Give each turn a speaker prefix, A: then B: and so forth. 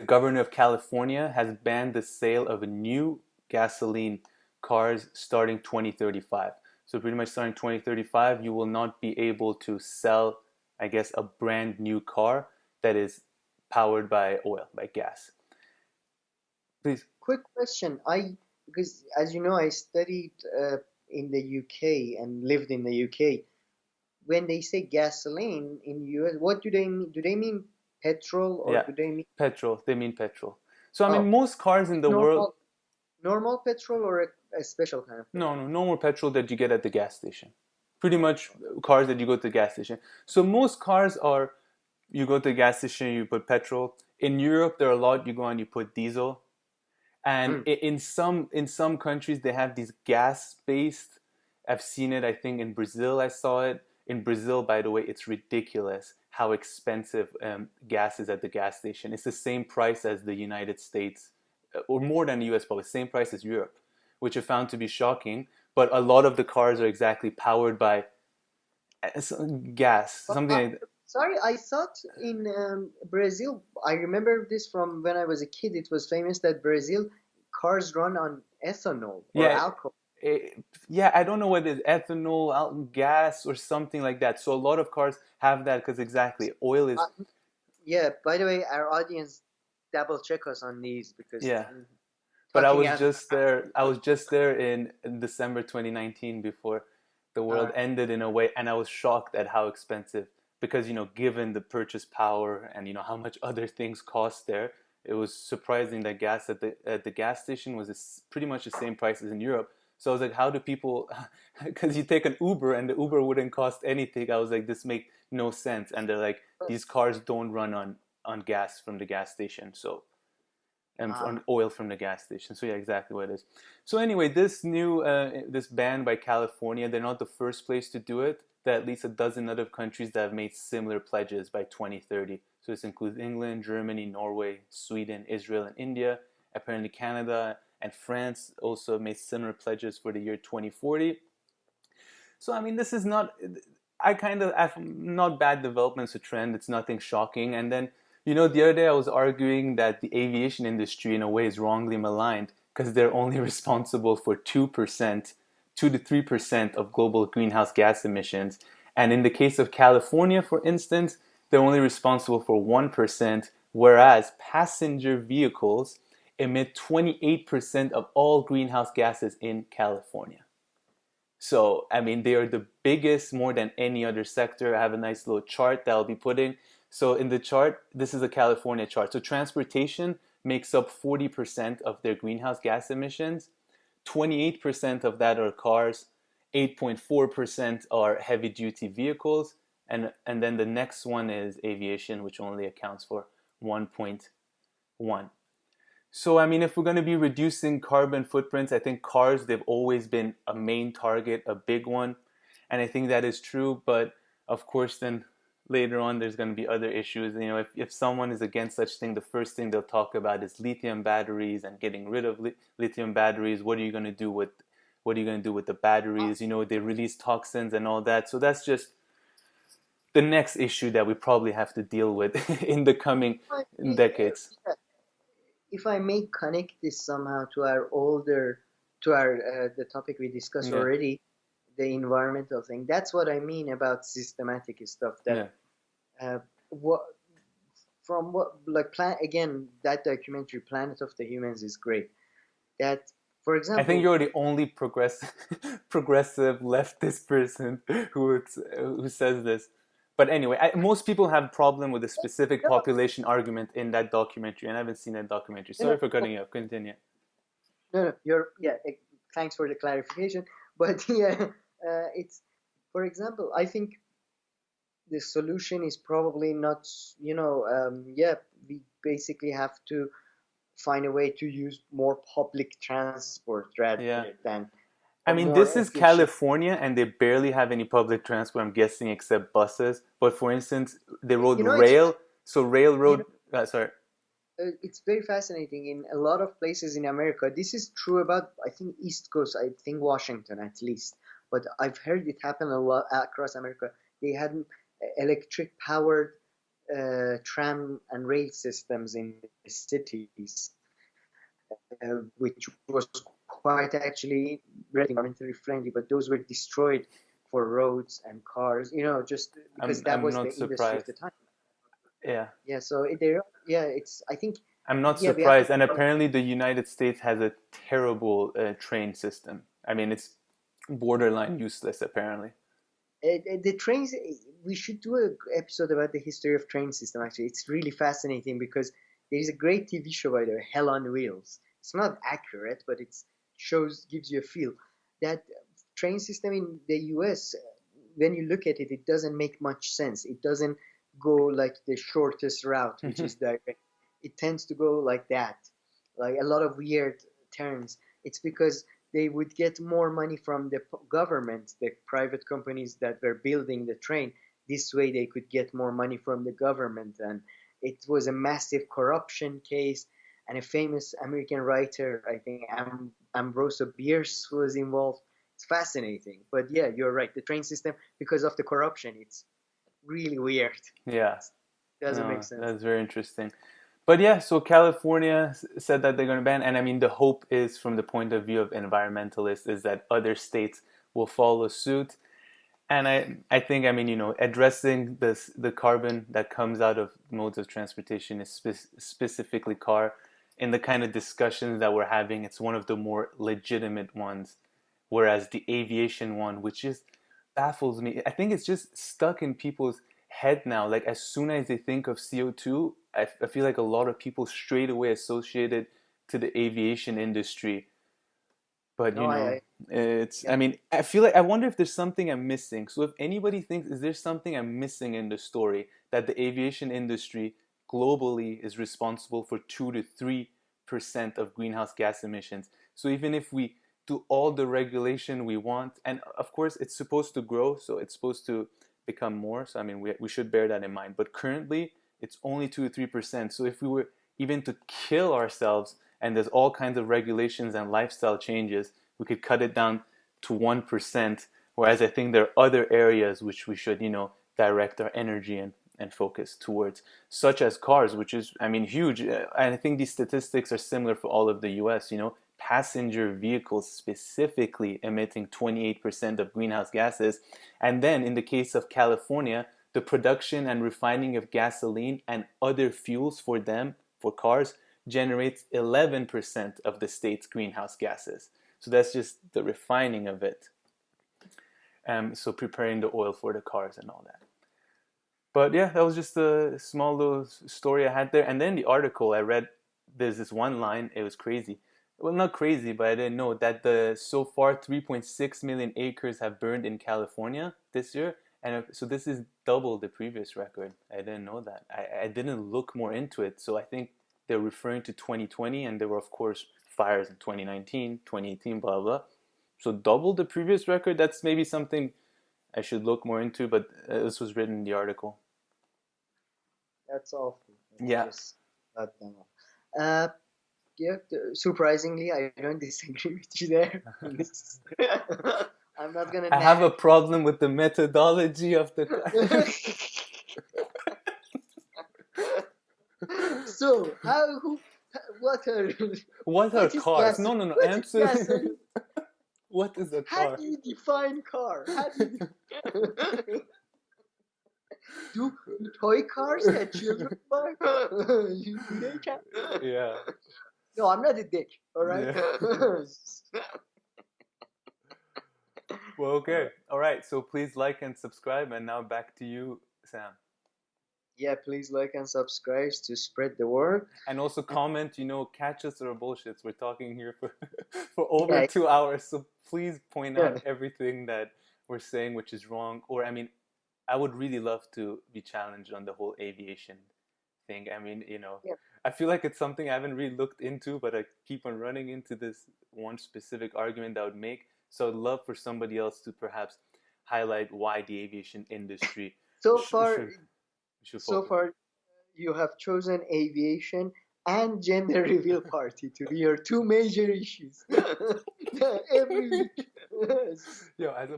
A: governor of California has banned the sale of new gasoline cars starting 2035. So pretty much starting 2035, you will not be able to sell, I guess, a brand new car that is powered by oil, by gas. Please.
B: Quick question. Because as you know, I studied in the UK and lived in the UK. When they say gasoline in US, what do they mean? Do they mean petrol or
A: Yeah,
B: do they mean
A: petrol. They mean petrol. So I mean,
B: oh,
A: most cars in the world,
B: normal petrol or a special kind of
A: no,
B: petrol?
A: no, no more petrol that you get at the gas station. Pretty much cars that you go to the gas station. So most cars are, you go to the gas station, you put petrol. In Europe, there are a lot you go and you put diesel. And
B: Hmm.
A: in some countries they have these gas based. I've seen it. I think in Brazil I saw it. In Brazil, by the way, it's ridiculous how expensive gas is at the gas station. It's the same price as the United States, or more than the U.S. probably same price as Europe, which I found to be shocking. But a lot of the cars are exactly powered by gas,
B: But
A: something like that.
B: sorry, I thought in Brazil, I remember this from when I was a kid. It was famous that Brazil cars run on ethanol or
A: Yeah,
B: alcohol.
A: yeah, I don't know whether it's ethanol, gas, or something like that. So a lot of cars have that because exactly oil is,
B: Uh, yeah, by the way, our audience double check us on these because
A: yeah.
B: I'm
A: But I
B: talking
A: was
B: out.
A: just there. I was just there in December 2019 before the world
B: Uh,
A: ended in a way, and I was shocked at how expensive. Because given the purchase power and how much other things cost there, it was surprising that gas at the gas station was pretty much the same price as in Europe. So I was like, how do people? Because you take an Uber and the Uber wouldn't cost anything. I was like, this make no sense. And they're like, these cars don't run on gas from the gas station. So and on
B: ah,
A: oil from the gas station. So yeah, exactly what it is. So anyway, this ban by California, they're not the first place to do it. There are at least a dozen other countries that have made similar pledges by 2030. So this includes England, Germany, Norway, Sweden, Israel, and India. Apparently, Canada and France also made similar pledges for the year 2040. So I mean, this is not. I kind of have not bad developments to trend. It's nothing shocking. And then the other day I was arguing that the aviation industry, in a way, is wrongly maligned because they're only responsible for 2%, 2 to 3% of global greenhouse gas emissions. And in the case of California, for instance, they're only responsible for 1%, whereas passenger vehicles emit 28% of all greenhouse gases in California. So, I mean, they are the biggest more than any other sector. I have a nice little chart that I'll be putting. So, in the chart, this is a California chart. So, transportation makes up 40% of their greenhouse gas emissions. 28% of that are cars. 8.4% are heavy duty vehicles. And then the next one is aviation, which only accounts for 1.1. So, I mean, if we're going to be reducing carbon footprints, I think cars, they've always been a main target, a big one. And I think that is true. But of course, then later on, there's going to be other issues. If someone is against such thing, the first thing they'll talk about is lithium batteries and getting rid of lithium batteries. What are you going to do with the batteries? They release toxins and all that. So that's just the next issue that we probably have to deal with in the coming
B: uh,
A: decades.
B: if I may connect this somehow to our older, to our the topic we discussed
A: Yeah,
B: already, the environmental thing. That's what I mean about systematic stuff. That
A: yeah.
B: what from what like plan again that documentary Planet of the Humans is great. That for
A: I think
B: example,
A: you're the only progressive leftist person who says this. But anyway, most people have problem with the specific
B: no,
A: population argument in that documentary, and I haven't seen that documentary.
B: no,
A: Sorry
B: no,
A: for cutting you off. Continue.
B: no, you're yeah. Thanks for the clarification, but yeah, it's for example, I think the solution is probably not, yeah, we basically have to find a way to use more public transport rather
A: Yeah.
B: than
A: I
B: a
A: mean,
B: more
A: this is
B: efficient.
A: California, and they barely have any public transport, I'm guessing, except buses. But for instance, they rode
B: You know, it's
A: rail. So
B: you know,
A: railroad. Sorry.
B: it's very fascinating in a lot of places in America. This is true about I think East Coast, I think Washington at least, but I've heard it happen a lot across America. They had electric powered tram and rail systems in the cities, which was quite actually very environmentally friendly, but those were destroyed for roads and cars, just because that
A: I'm
B: was the
A: not
B: industry of
A: surprised.
B: the time.
A: Yeah.
B: Yeah, so there, yeah, it's, I think,
A: I'm not
B: yeah, we have to.
A: surprised. And apparently, the United States has a terrible train system. I mean, it's borderline useless, apparently.
B: The trains, we should do an episode about the history of train system, actually. It's really fascinating because there is a great TV show by the way, Hell on Wheels. It's not accurate, but it gives you a feel. That train system in the US, when you look at it, it doesn't make much sense. It doesn't go like the shortest route, which is direct. It tends to go like that, like a lot of weird turns. It's because they would get more money from the government, the private companies that were building the train. This way they could get more money from the government. And it was a massive corruption case. And a famous American writer, I think Ambrose Bierce, was involved. It's fascinating. But yeah, you're right. The train system, because of the corruption, it's really weird.
A: Yeah.
B: It doesn't
A: No,
B: make sense.
A: that's very interesting. But yeah, so California said that they're going to ban, and I mean, the hope is, from the point of view of environmentalists, is that other states will follow suit. And I think, I mean, addressing the carbon that comes out of modes of transportation, is specifically car, in the kind of discussions that we're having, it's one of the more legitimate ones. Whereas the aviation one, which just baffles me, I think it's just stuck in people's head now. Like, as soon as they think of CO2, I feel like a lot of people straight away associate it to the aviation industry. But
B: No,
A: it's,
B: yeah.
A: I mean, I feel like, I wonder if there's something I'm missing. So if anybody thinks, is there something I'm missing in the story, that the aviation industry globally is responsible for 2 to 3% of greenhouse gas emissions. So even if we do all the regulation we want, and of course it's supposed to grow, so it's supposed to become more. So I mean, we should bear that in mind. But currently, it's only 2 to 3%. So if we were even to kill ourselves, and there's all kinds of regulations and lifestyle changes, we could cut it down to 1%. Whereas I think there are other areas which we should, direct our energy and focus towards, such as cars, which is, I mean, huge. And I think these statistics are similar for all of the US, passenger vehicles specifically emitting 28% of greenhouse gases. And then in the case of California, the production and refining of gasoline and other fuels for them, for cars, generates 11% of the state's greenhouse gases. So that's just the refining of it. So preparing the oil for the cars and all that. But yeah, that was just a small little story I had there. And then the article I read, there's this one line, it was crazy. Well, not crazy, but I didn't know that so far 3.6 million acres have burned in California this year. And so this is double the previous record. I didn't know that. I didn't look more into it. So I think they're referring to 2020, and there were, of course, fires in 2019, 2018, blah, blah. So double the previous record, that's maybe something I should look more into, but this was written in the article.
B: That's awful.
A: Yeah.
B: Just yeah, surprisingly, I don't disagree with you there. I'm not gonna.
A: I have a problem with the methodology of the.
B: So what are
A: what are cars? No, answer. What is a car?
B: How do you define car? Do toy cars that children buy?
A: Yeah.
B: No, I'm not a dick. All right. Yeah.
A: Well, okay. All right. So please like and subscribe. And now back to you, Sam.
B: Yeah, please like and subscribe to spread the word.
A: And also comment, catch us or bullshits. We're talking here for over 2 hours. So please point out everything that we're saying which is wrong. Or, I mean, I would really love to be challenged on the whole aviation thing. I mean, I feel like it's something I haven't really looked into, but I keep on running into this one specific argument that I would make. So I'd love for somebody else to perhaps highlight why the aviation industry
B: so far you have chosen aviation and gender reveal party to be your two major issues every week.
A: Yo, as a